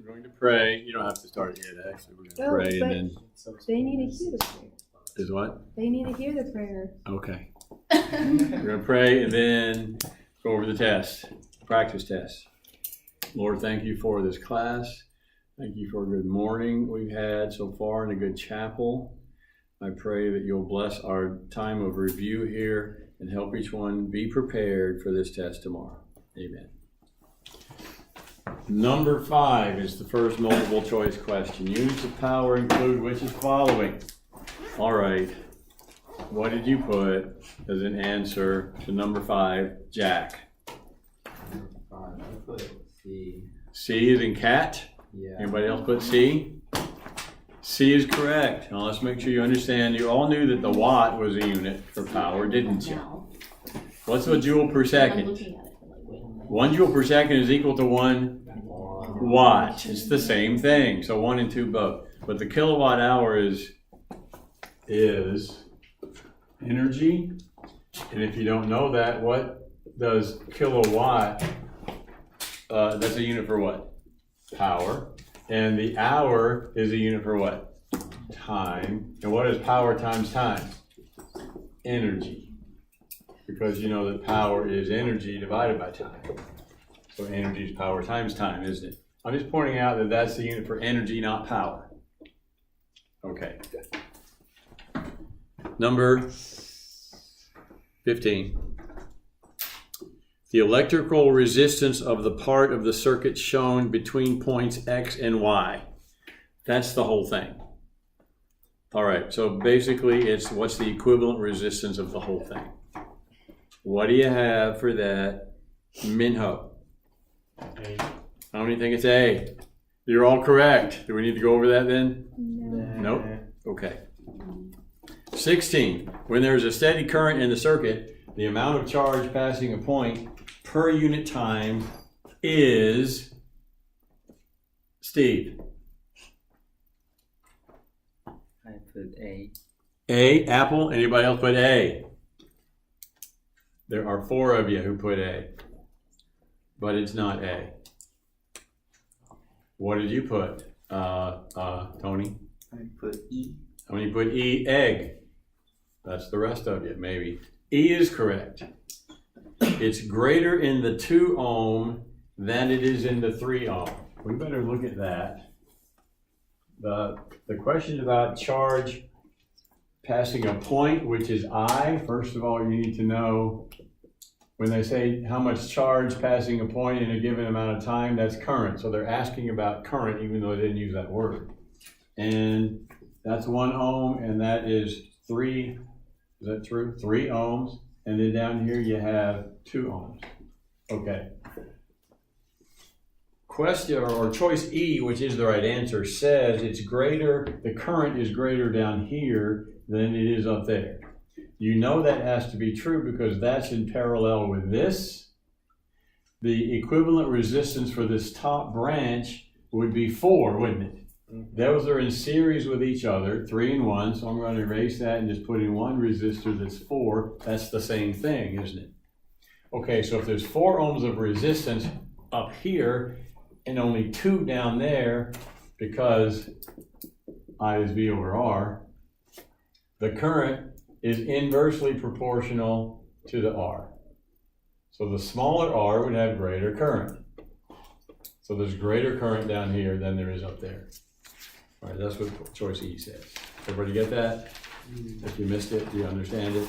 We're going to pray. You don't have to start it yet, actually. We're going to pray and then. They need to hear the prayer. Is what? They need to hear the prayer. Okay. We're going to pray and then go over the test, practice test. Lord, thank you for this class. Thank you for a good morning we've had so far and a good chapel. I pray that you'll bless our time of review here and help each one be prepared for this test tomorrow. Amen. Number 5 is the first multiple choice question. Units of power include which is following? All right. What did you put as an answer to number 5, Jack? Number 5, I put C. C is in cat? Yeah. Anybody else put C? C is correct. Now let's make sure you understand. You all knew that the watt was a unit for power, didn't you? What's a joule per second? 1 joule per second is equal to 1 watt. It's the same thing. So 1 and 2 both. But the kilowatt hour is energy. And if you don't know that, what does kilowatt, that's a unit for what? Power. And the hour is a unit for what? Time. And what is power times time? Energy. Because you know that power is energy divided by time. So energy is power times time, isn't it? I'm just pointing out that that's the unit for energy, not power. Okay. Number 15. The electrical resistance of the part of the circuit shown between points X and Y. That's the whole thing. All right, so basically it's what's the equivalent resistance of the whole thing. What do you have for that, Minho? A. How many think it's A? You're all correct. Do we need to go over that then? No. Nope. Okay. 16. When there's a steady current in the circuit, the amount of charge passing a point per unit time is, Steve? I put A. A, Apple. Anybody else put A? There are 4 of you who put A, but it's not A. What did you put, Tony? I put E. How many put E? Egg. That's the rest of you, maybe. E is correct. It's greater in the 2 ohm than it is in the 3 ohm. We better look at that. The question about charge passing a point, which is I, first of all, you need to know when they say how much charge passing a point in a given amount of time, that's current. So they're asking about current, even though they didn't use that word. And that's 1 ohm, and that is 3, is that true? 3 ohms. And then down here you have 2 ohms. Okay. Question or choice E, which is the right answer, says it's greater, the current is greater down here than it is up there. You know that has to be true because that's in parallel with this. The equivalent resistance for this top branch would be 4, wouldn't it? Those are in series with each other, 3 and 1, so I'm going to erase that and just put in 1 resistor that's 4. That's the same thing, isn't it? Okay, so if there's 4 ohms of resistance up here and only 2 down there, because I is V over R, the current is inversely proportional to the R. So the smaller R would have greater current. So there's greater current down here than there is up there. All right, that's what choice E says. Everybody get that? If you missed it, do you understand it?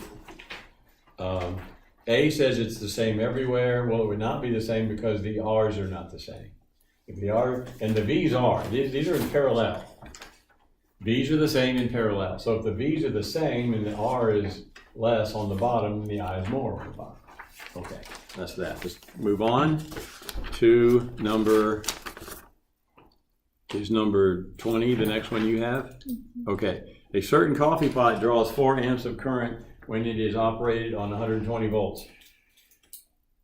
A says it's the same everywhere. Well, it would not be the same because the R's are not the same. If the R, and the V's are, these are in parallel. V's are the same in parallel. So if the V's are the same and the R is less on the bottom, the I is more on the bottom. Okay, that's that. Let's move on to number 20, the next one you have? Okay. A certain coffee pot draws 4 amps of current when it is operated on 120 volts.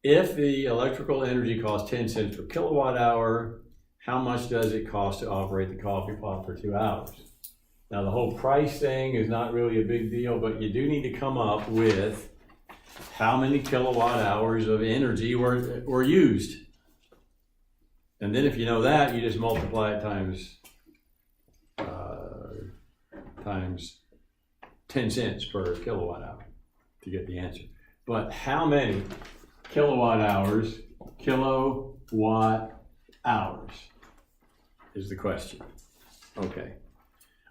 If the electrical energy costs 10 cents per kilowatt hour, how much does it cost to operate the coffee pot for 2 hours? Now, the whole price thing is not really a big deal, but you do need to come up with how many kilowatt hours of energy were used. And then if you know that, you just multiply it times 10 cents per kilowatt hour to get the answer. But how many kilowatt hours is the question. Okay.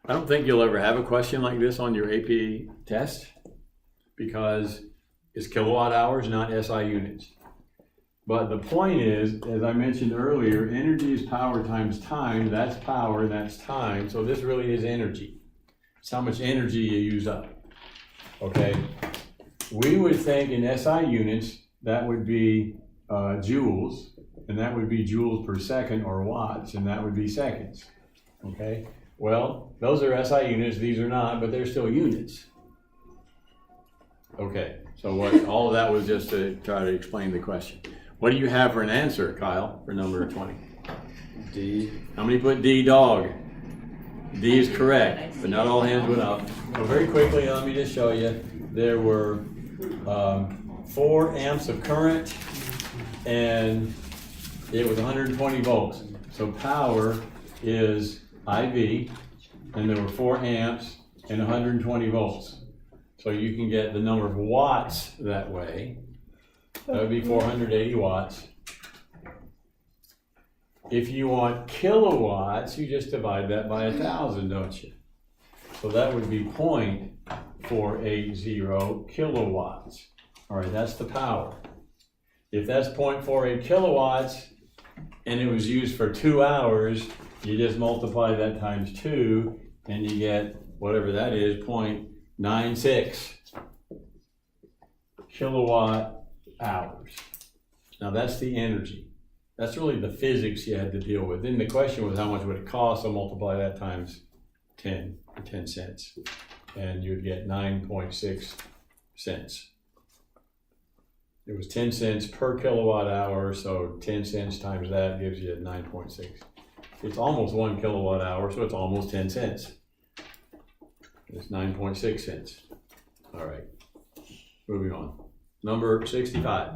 I don't think you'll ever have a question like this on your AP test because it's kilowatt hours, not SI units. But the point is, as I mentioned earlier, energy is power times time. That's power, that's time. So this really is energy. It's how much energy you use up. Okay? We would think in SI units, that would be joules, and that would be joules per second, or watts, and that would be seconds. Okay? Well, those are SI units, these are not, but they're still units. Okay, so all of that was just to try to explain the question. What do you have for an answer, Kyle, for number 20? D. How many put D, dog? D is correct, but not all hands went up. So very quickly, let me just show you. There were 4 amps of current, and it was 120 volts. So power is IV, and there were 4 amps and 120 volts. So you can get the number of watts that way. That would be 480 watts. If you want kilowatts, you just divide that by 1,000, don't you? So that would be 0.480 kilowatts. All right, that's the power. If that's 0.48 kilowatts and it was used for 2 hours, you just multiply that times 2 and you get whatever that is, 0.96 kilowatt hours. Now that's the energy. That's really the physics you had to deal with. Then the question was how much would it cost, so multiply that times 10 cents. And you'd get 9.6 cents. It was 10 cents per kilowatt hour, so 10 cents times that gives you 9.6. It's almost 1 kilowatt hour, so it's almost 10 cents. It's 9.6 cents. All right, moving on. Number 65.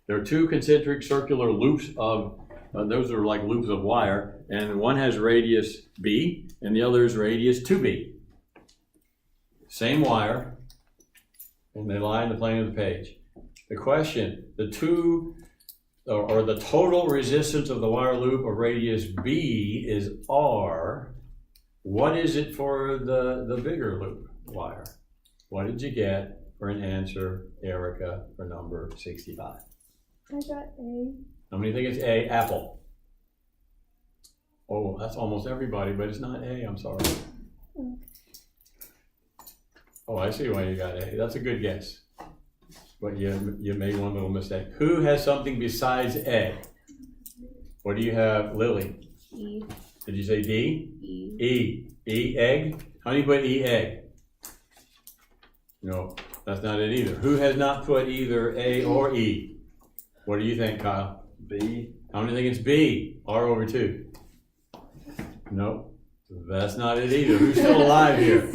There are 2 concentric circular loops of, those are like loops of wire, and one has radius B, and the other is radius 2B. Same wire, and they lie in the plane of the page. The question, the total resistance of the wire loop of radius B is R. What is it for the bigger loop wire? What did you get for an answer, Erica, for number 65? I got A. How many think it's A? Apple. Oh, that's almost everybody, but it's not A, I'm sorry. Oh, I see why you got A. That's a good guess. But you made one little mistake. Who has something besides A? What do you have, Lily? E. Did you say D? E. E. E, egg? How many put E, egg? No, that's not it either. Who has not put either A or E? What do you think, Kyle? B. How many think it's B? R over 2? Nope, that's not it either. Who's still alive here?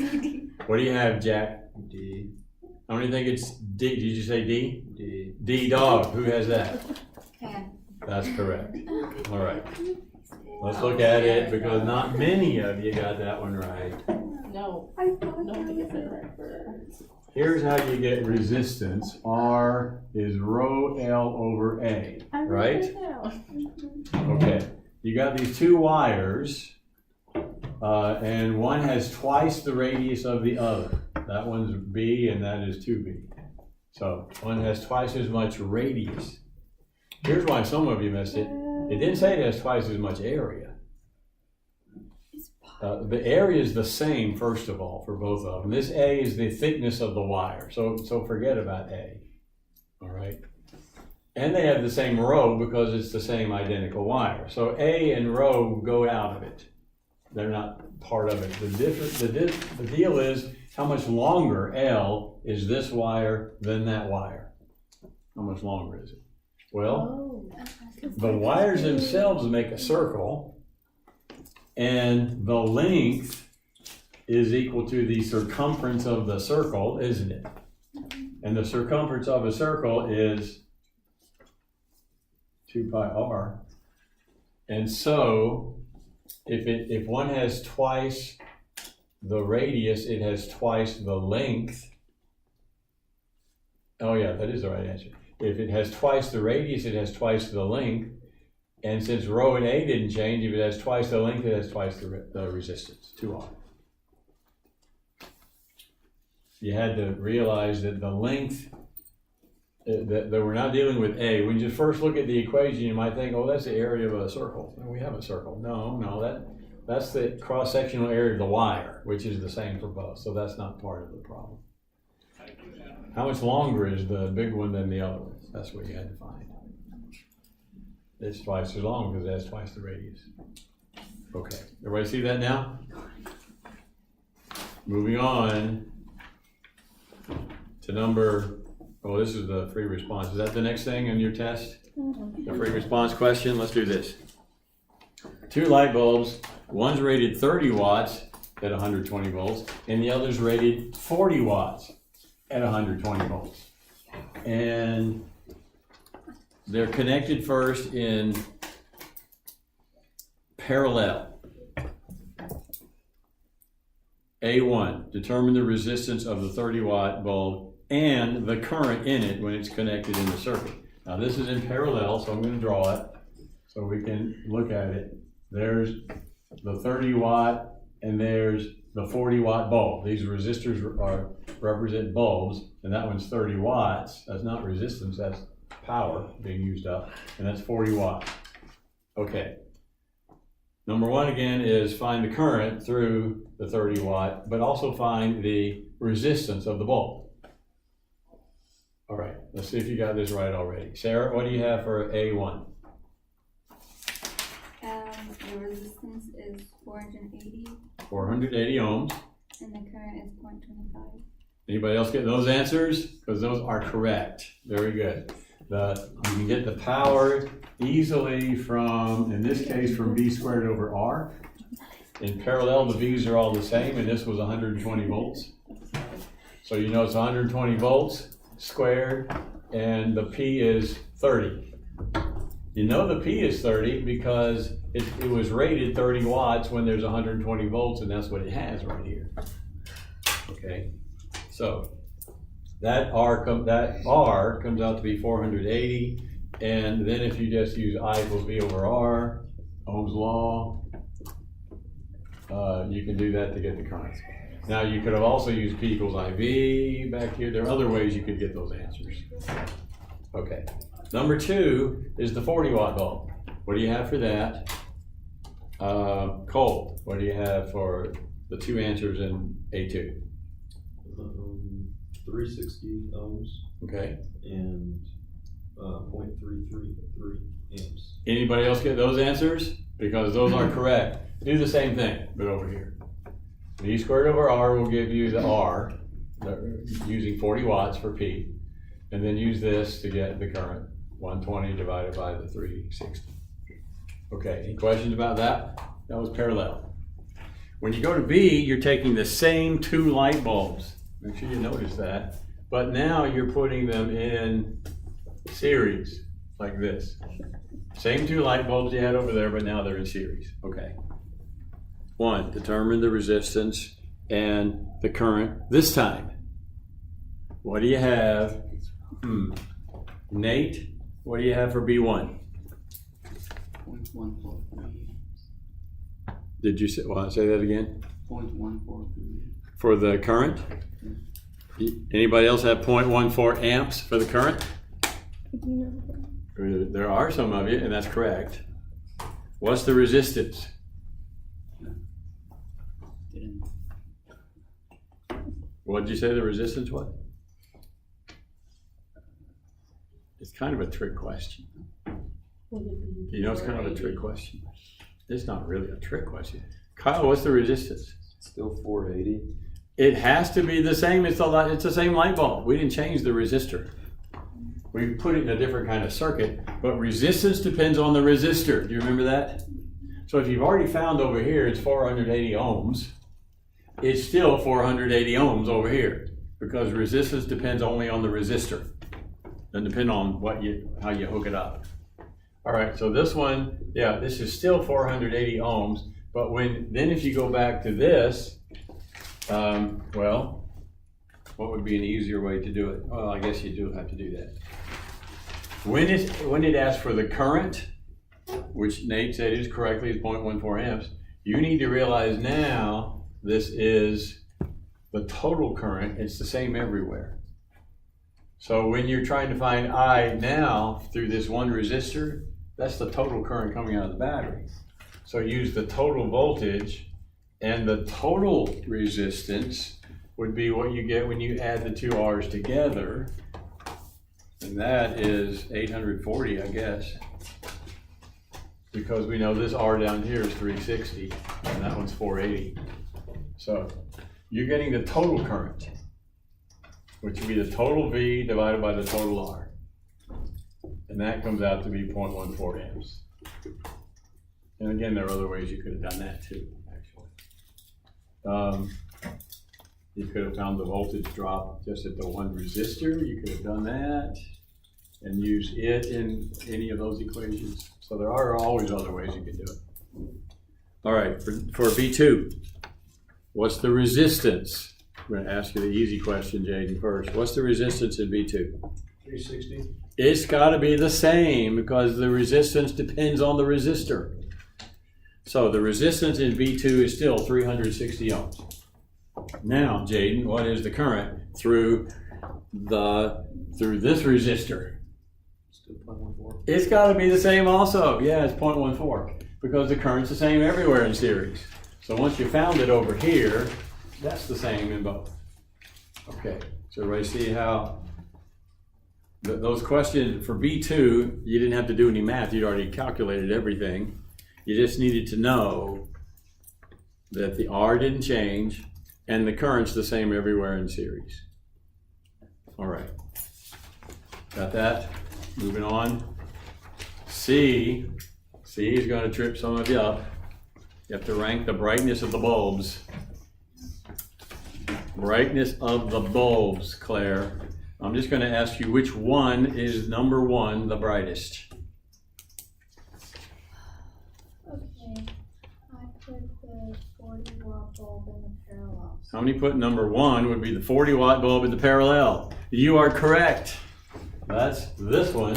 What do you have, Jack? D. How many think it's D? Did you say D? D. D, dog. Who has that? Cat. That's correct. All right. Let's look at it because not many of you got that one right. No, I thought no, that to get was that right for Here's how you get resistance. R is rho L over A, I wrote right? it down. Okay. You got these 2 wires, and one has twice the radius of the other. That one's B and that is 2B. So one has twice as much radius. Here's why some of you missed it. It didn't say it has twice as much area. The area is the same, first of all, for both of them. This A is the thickness of the wire, so forget about A, all right? And they have the same rho because it's the same identical wire. So A and rho go out of it. They're not part of it. The deal is how much longer L is this wire than that wire. How much longer is it? Well, the wires themselves make a circle, and the length is equal to the circumference of the circle, isn't it? And the circumference of a circle is 2 pi r. And so, if one has twice the radius, it has twice the length. Oh yeah, that is the right answer. If it has twice the radius, it has twice the length. And since rho and A didn't change, if it has twice the length, it has twice the resistance, 2R. You had to realize that the length, that we're not dealing with A. When you first look at the equation, you might think, oh, that's the area of a circle. And we have a circle. No, that's the cross-sectional area of the wire, which is the same for both. So that's not part of the problem. How much longer is the big one than the other one? That's what you had to find. It's twice as long because it has twice the radius. Okay, everybody see that now? Moving on to number, oh, this is the free response. Is that the next thing in your test? The free response question? Let's do this. 2 light bulbs, one's rated 30 watts at 120 volts, and the other's rated 40 watts at 120 volts. And they're connected first in parallel. A1, determine the resistance of the 30 watt bulb and the current in it when it's connected in the circuit. Now this is in parallel, so I'm going to draw it so we can look at it. There's the 30 watt and there's the 40 watt bulb. These resistors represent bulbs, and that one's 30 watts. That's not resistance, that's power being used up, and that's 40 watts. Okay. Number 1 again is find the current through the 30 watt, but also find the resistance of the bulb. All right, let's see if you got this right already. Sarah, what do you have for A1? The resistance is 480. 480 ohms. And the current is 0.25. Anybody else get those answers? Because those are correct. Very good. You can get the power easily from, in this case, from V squared over R. In parallel, the V's are all the same, and this was 120 volts. So you know it's 120 volts squared, and the P is 30. You know the P is 30 because it was rated 30 watts when there's 120 volts, and that's what it has right here. Okay, so that R comes out to be 480, and then if you just use I equals V over R, Ohm's law, you can do that to get the current. Now you could have also used P equals IV back here. There are other ways you could get those answers. Okay, number 2 is the 40 watt bulb. What do you have for that? Cole, what do you have for the 2 answers in A2? 360 ohms. Okay. And 0.333 amps. Anybody else get those answers? Because those are correct. Do the same thing, but over here. V squared over R will give you the R, using 40 watts for P, and then use this to get the current, 120 divided by the 360. Okay, any questions about that? That was parallel. When you go to B, you're taking the same 2 light bulbs. Make sure you notice that. But now you're putting them in series, like this. Same 2 light bulbs you had over there, but now they're in series. Okay. 1, determine the resistance and the current this time. What do you have? Nate, what do you have for B1? 0.143. Did you say that again? 0.143. For the current? Anybody else have 0.14 amps for the current? There are some of you, and that's correct. What's the resistance? What did you say the resistance was? It's kind of a trick question. You know, it's kind of a trick question. It's not really a trick question. Kyle, what's the resistance? Still 480. It has to be the same. It's the same light bulb. We didn't change the resistor. We put it in a different kind of circuit, but resistance depends on the resistor. Do you remember that? So if you've already found over here it's 480 ohms, it's still 480 ohms over here because resistance depends only on the resistor. Doesn't depend on how you hook it up. All right, so this one, yeah, this is still 480 ohms, but then if you go back to this, well, what would be an easier way to do it? Well, I guess you do have to do that. When it asks for the current, which Nate said is correctly is 0.14 amps, you need to realize now this is the total current. It's the same everywhere. So when you're trying to find I now through this one resistor, that's the total current coming out of the battery. So use the total voltage, and the total resistance would be what you get when you add the two R's together. And that is 840, I guess. Because we know this R down here is 360, and that one's 480. So you're getting the total current, which would be the total V divided by the total R. And that comes out to be 0.14 amps. And again, there are other ways you could have done that too, actually. You could have found the voltage drop just at the one resistor. You could have done that and use it in any of those equations. So there are always other ways you can do it. All right, for B2, what's the resistance? I'm going to ask you the easy question, Jaden, first. What's the resistance in B2? 360. It's got to be the same because the resistance depends on the resistor. So the resistance in B2 is still 360 ohms. Now, Jaden, what is the current through this resistor? Still 0.14. It's got to be the same also. Yeah, it's 0.14 because the current's the same everywhere in series. So once you found it over here, that's the same in both. Okay, so everybody see how those questions for B2, you didn't have to do any math. You'd already calculated everything. You just needed to know that the R didn't change and the current's the same everywhere in series. All right, got that? Moving on. C is going to trip some of you up. You have to rank the brightness of the bulbs. Brightness of the bulbs, Claire. I'm just going to ask you which one is number one, the brightest. Okay, I put the 40-watt bulb in the parallel. How many put number one would be the 40-watt bulb in the parallel? You are correct. That's this one.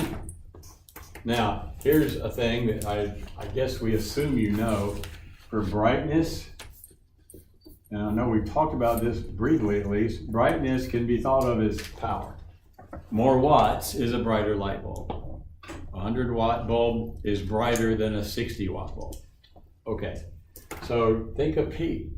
Now, here's a thing that I guess we assume you know. For brightness, and I know we've talked about this briefly at least, brightness can be thought of as power. More watts is a brighter light bulb. A 100-watt bulb is brighter than a 60-watt bulb. Okay, so think of P.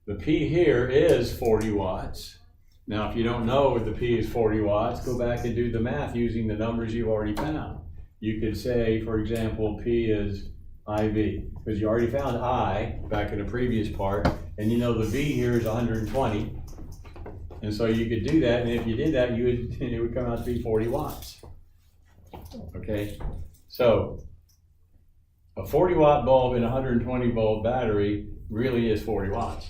The P here is 40 watts. Now, if you don't know if the P is 40 watts, go back and do the math using the numbers you've already found. You could say, for example, P is IV, because you already found I back in the previous part, and you know the V here is 120, and so you could do that, and if you did that, it would come out to be 40 watts. Okay, so a 40-watt bulb in a 120-volt battery really is 40 watts.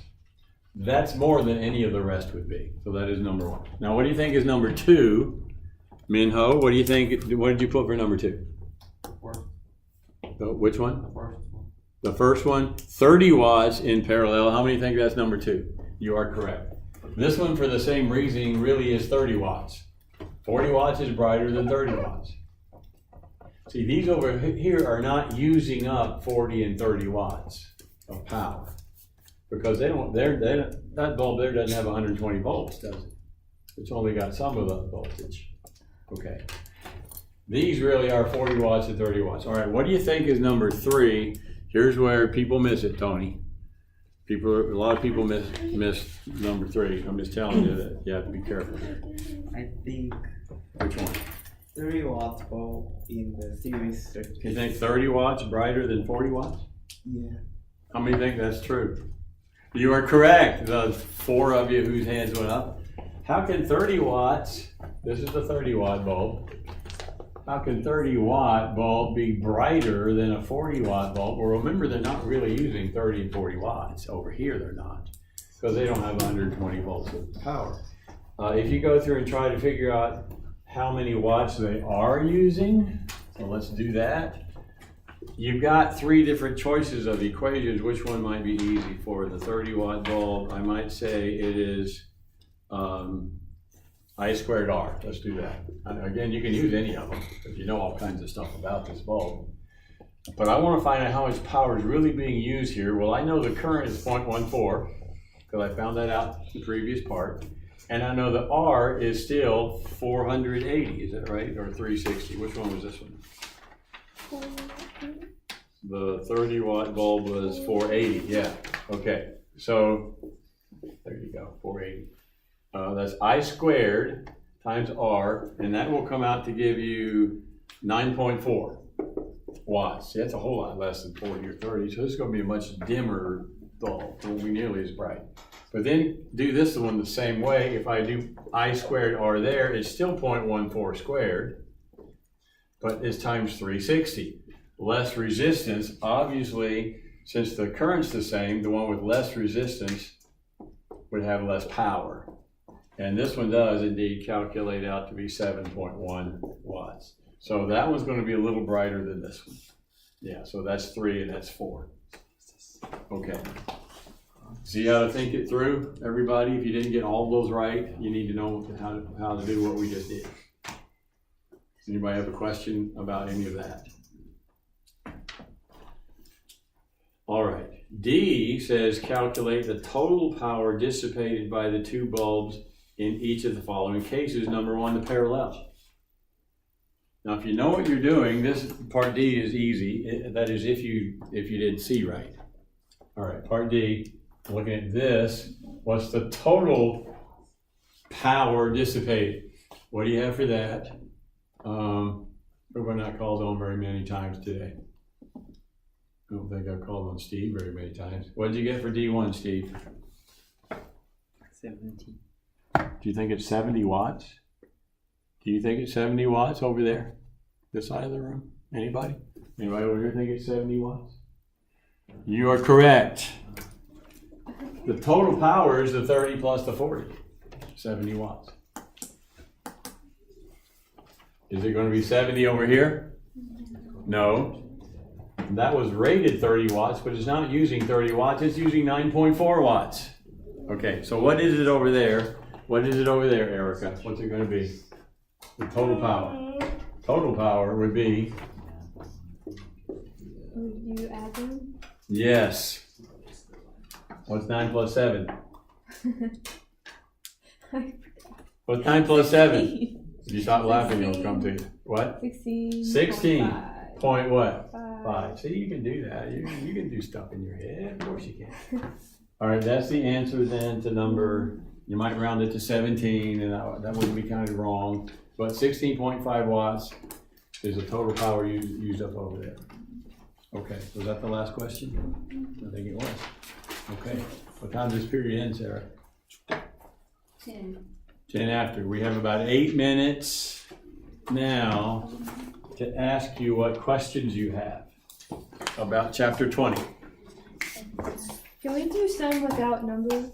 That's more than any of the rest would be. So that is number one. Now, what do you think is number two? Minho, what do you think? What did you put for number two? Which one? The first one, 30 watts in parallel. How many think that's number two? You are correct. This one, for the same reasoning, really is 30 watts. 40 watts is brighter than 30 watts. See, these over here are not using up 40 and 30 watts of power because that bulb there doesn't have 120 volts, does it? It's only got some of the voltage. Okay. These really are 40 watts and 30 watts. All right, what do you think is number three? Here's where people miss it, Tony. A lot of people miss number three. I'm just telling you that you have to be careful here. I think Which one? 30-watt bulb in the series circuit. You think 30 watts brighter than 40 watts? Yeah. How many think that's true? You are correct. The four of you whose hands went up. How can 30 watts, this is the 30-watt bulb, how can 30-watt bulb be brighter than a 40-watt bulb? Well, remember, they're not really using 30 and 40 watts. Over here, they're not, because they don't have 120 volts of power. If you go through and try to figure out how many watts they are using, So let's do that. You've got three different choices of equations. Which one might be easy for the 30-watt bulb? I might say it is I squared R. Let's do that. Again, you can use any of them if you know all kinds of stuff about this bulb. But I want to find out how much power is really being used here. Well, I know the current is 0.14 because I found that out in the previous part. And I know the R is still 480, is that right? Or 360? Which one was this one? The 30-watt bulb was 480, yeah. Okay, so there you go, 480. That's I squared times R, and that will come out to give you 9.4 watts. See, that's a whole lot less than 40 or 30, so this is going to be a much dimmer bulb. It won't be nearly as bright. But then do this one the same way. If I do I squared R there, it's still 0.14 squared, but it's times 360. Less resistance, obviously, since the current's the same, the one with less resistance would have less power. And this one does indeed calculate out to be 7.1 watts. So that one's going to be a little brighter than this one. Yeah, so that's 3 and that's 4. Okay. See how to think it through, everybody? If you didn't get all those right, you need to know how to do what we just did. Anybody have a question about any of that? All right. D says calculate the total power dissipated by the two bulbs in each of the following cases. Number one, the parallel. Now, if you know what you're doing, this part D is easy. That is, if you did C right. All right, part D. Looking at this, what's the total power dissipated? What do you have for that? We're not called on very many times today. I don't think I've called on Steve very many times. What did you get for D1, Steve? 70. Do you think it's 70 watts? Do you think it's 70 watts over there? This side of the room? Anybody? Anybody over here think it's 70 watts? You are correct. The total power is the 30 plus the 40. 70 watts. Is it going to be 70 over here? No. That was rated 30 watts, but it's not using 30 watts. It's using 9.4 watts. Okay, so what is it over there? What is it over there, Erica? What's it going to be? The total power. Total power would be... Would you add them? Yes. What's 9 plus 7? What's 9 plus 7? If you stop laughing, it'll come to you. What? 16. 16. 5. Point what? 5. See, you can do that. You can do stuff in your head. Of course you can. All right, that's the answer then to number, you might round it to 17, and that would be kind of wrong. But 16.5 watts is the total power used up over there. Okay, was that the last question? I think it was. Okay, what time does this period end, Sarah? 10. 10 after. We have about 8 minutes now to ask you what questions you have about chapter 20. Can we do some without numbers?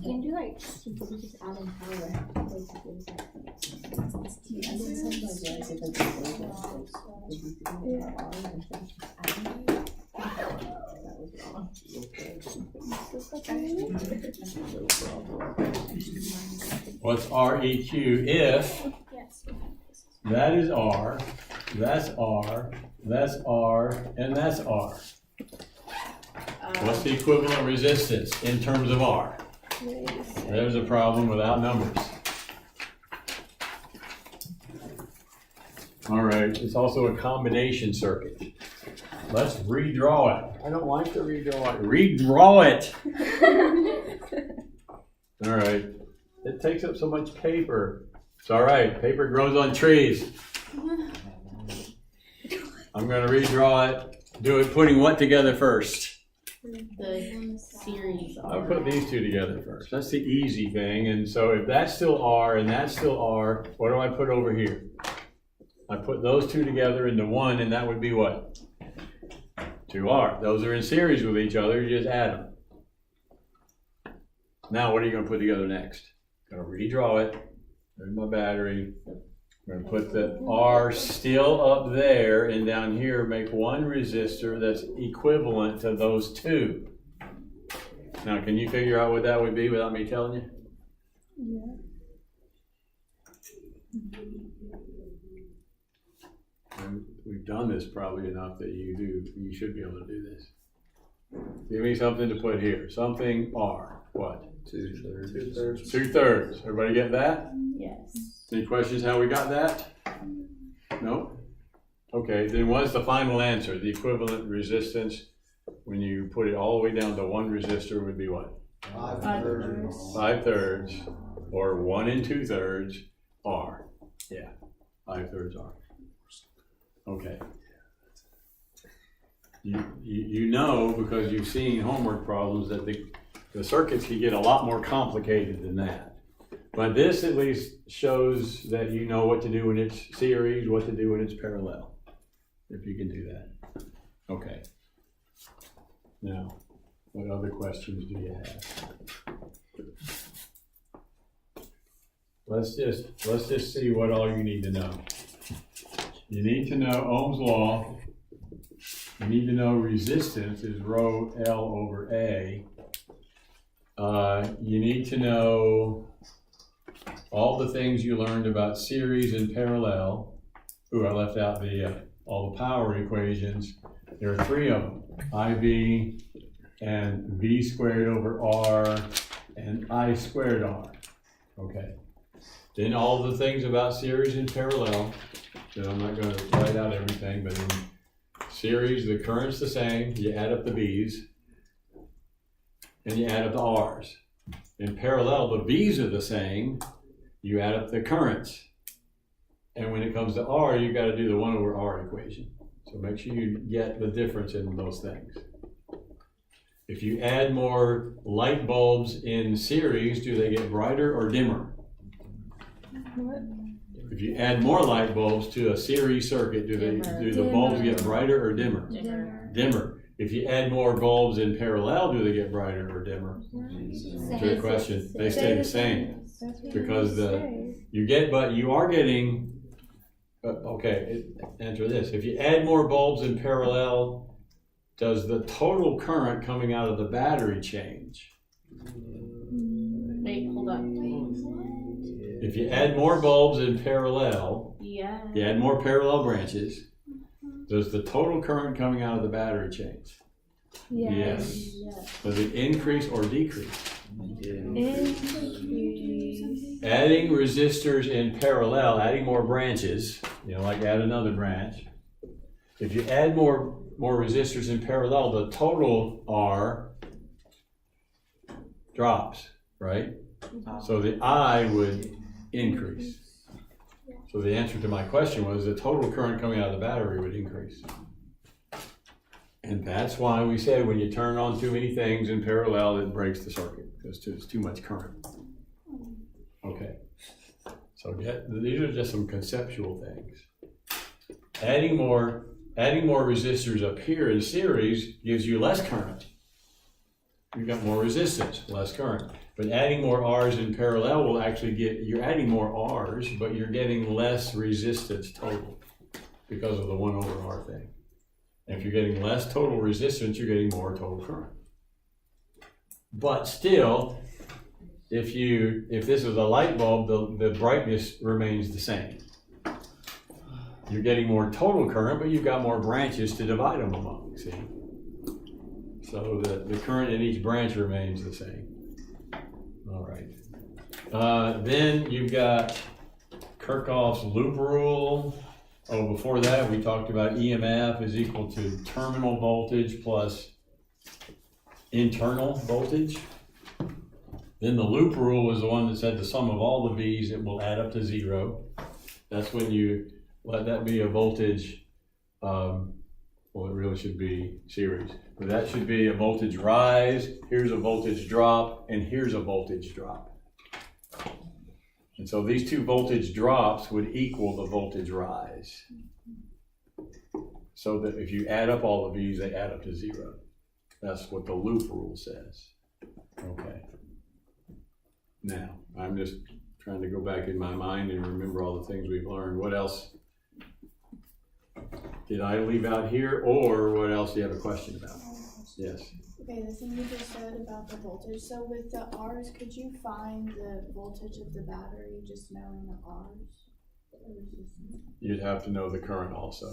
You can do like people just add in power. What's REQ if that is R, that's R, that's R, and that's R? What's the equivalent resistance in terms of R? There's a problem without numbers. All right, it's also a combination circuit. Let's redraw it. I don't like to redraw it. Redraw it! All right, it takes up so much paper. It's all right, paper grows on trees. I'm gonna redraw it. Do it putting what together first? The series. I'll put these two together first. That's the easy thing. And so if that's still R and that's still R, what do I put over here? I put those two together into one, and that would be what? 2R. Those are in series with each other. You just add them. Now what are you going to put together next? Going to redraw it. There's my battery. We're gonna put the R still up there, and down here make one resistor that's equivalent to those two. Now, can you figure out what that would be without me telling you? Yeah. And we've done this probably enough that you should be able to do this. Give me something to put here, something R, what? 2/3. 2/3. 2/3, everybody get that? Yes. Any questions how we got that? No? Okay, then what's the final answer? The equivalent resistance, when you put it all the way down to one resistor, would be what? 5/3. 5/3, or 1 2/3 R. Yeah, 5/3 R. Okay. You know, because you've seen homework problems, that the circuits can get a lot more complicated than that. But this at least shows that you know what to do when it's series, what to do when it's parallel, if you can do that. Okay. Now, what other questions do you have? Let's just see what all you need to know. You need to know Ohm's law. You need to know resistance is rho L over A. You need to know all the things you learned about series and parallel. Ooh, I left out all the power equations. There are 3 of them: IV and V squared over R and I squared R. Okay. Then all the things about series and parallel. So I'm not going to write out everything, but in series, the current's the same. You add up the V's, and you add up the R's. In parallel, the V's are the same. You add up the currents. And when it comes to R, you've got to do the 1 over R equation. So make sure you get the difference in those things. If you add more light bulbs in series, do they get brighter or dimmer? What? If you add more light bulbs to a series circuit, do the bulbs get brighter or dimmer? Dimmer. If you add more bulbs in parallel, do they get brighter or dimmer? Good question. They stay the same. Because you are getting, okay, answer this. If you add more bulbs in parallel, does the total current coming out of the battery change? Wait, hold on. If you add more bulbs in parallel, Yeah. you add more parallel branches, does the total current coming out of the battery change? Yes. Does it increase or decrease? Adding resistors in parallel, adding more branches, like add another branch. If you add more resistors in parallel, the total R drops, right? So the I would increase. So the answer to my question was the total current coming out of the battery would increase. And that's why we said when you turn on too many things in parallel, it breaks the circuit because it's too much current. Okay. So these are just some conceptual things. Adding more resistors up here in series gives you less current. You've got more resistance, less current. But adding more R's in parallel will actually you're adding more R's, but you're getting less resistance total because of the 1 over R thing. And if you're getting less total resistance, you're getting more total current. But still, if this is a light bulb, the brightness remains the same. You're getting more total current, but you've got more branches to divide them among, see? So the current in each branch remains the same. All right. Then you've got Kirchhoff's loop rule. Oh, before that, we talked about EMF is equal to terminal voltage plus internal voltage. Then the loop rule was the one that said the sum of all the V's, it will add up to 0. That's when you let that be a voltage, well, it really should be series, but that should be a voltage rise, here's a voltage drop, and here's a voltage drop. And so these 2 voltage drops would equal the voltage rise. So that if you add up all of these, they add up to 0. That's what the loop rule says. Okay. Now, I'm just Trying to go back in my mind and remember all the things we've learned. What else did I leave out here, or what else do you have a question about? Yes. Okay, the thing you just said about the voltage, so with the R's, could you find the voltage of the battery just knowing the R's? Or was this- You'd have to know the current also.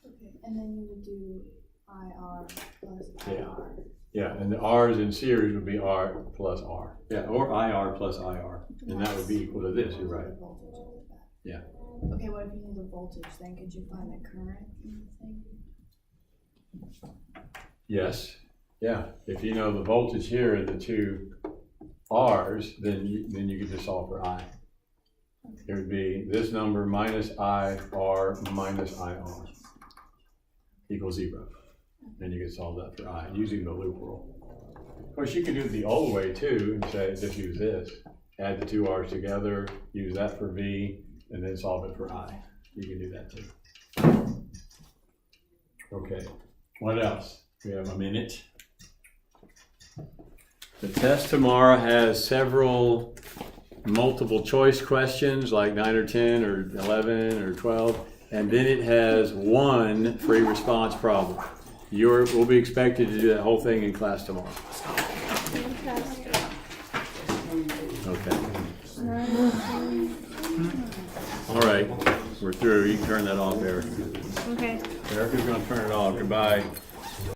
Okay, and then you would do IR plus Yeah. IR. Yeah, and the R's in series would be R plus R. Yeah, or IR plus IR, and that would be equal to this, you're right. The voltage of the battery. Yeah. Okay, what if you knew the voltage, then could you find the current in the thing? Yes, yeah, if you know the voltage here in the two R's, then you could just solve for I. It would be this number minus IR minus IR equals 0. Then you can solve that for I using the loop rule. Of course, you could do it the old way too and say, just use this. Add the two R's together, use that for V, and then solve it for I. You can do that too. Okay, what else? We have a minute. The test tomorrow has several multiple choice questions like 9 or 10 or 11 or 12, and then it has one free response problem. We'll be expected to do that whole thing in class tomorrow. Okay. All right, we're through. You can turn that off, Eric. Okay. Erica's gonna turn it off. Goodbye.